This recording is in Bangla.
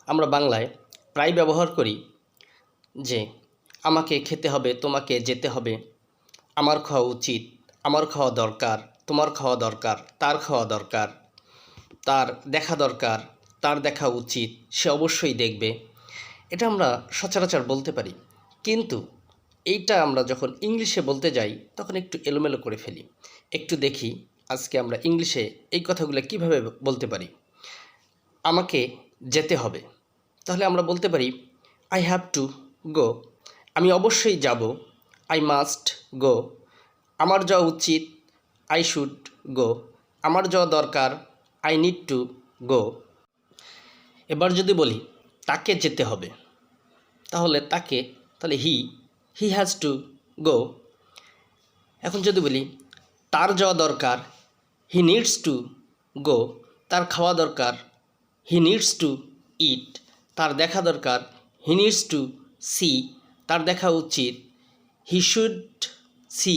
আমরা বাংলায় প্রায় ব্যবহার করি যে আমাকে খেতে হবে, তোমাকে যেতে হবে, আমার খাওয়া উচিত, আমার খাওয়া দরকার, তোমার খাওয়া দরকার, তার খাওয়া দরকার, তার দেখা দরকার, তার দেখা উচিত, সে অবশ্যই দেখবে। এটা আমরা সচরাচর বলতে পারি, কিন্তু এইটা আমরা যখন ইংলিশে বলতে যাই তখন একটু এলোমেলো করে ফেলি। একটু দেখি আজকে আমরা ইংলিশে এই কথাগুলো কিভাবে বলতে পারি। আমাকে যেতে হবে, তাহলে আমরা বলতে পারি আই হ্যাভ টু গো, আমি অবশ্যই যাব, আই মাস্ট গো, আমার যাওয়া উচিত, আই শুড গো, আমার যাওয়া দরকার, আই নিড টু গো। এবার যদি বলি তাকে যেতে হবে, তাহলে তাহলে হি হ্যাজ টু গো। এখন যদি বলি তার যাওয়া দরকার, হি নিডস টু গো, তার খাওয়া দরকার, হি নিডস টু ইট, তার দেখা দরকার, হি নিডস টু সি, তার দেখা উচিত, হি শুড সি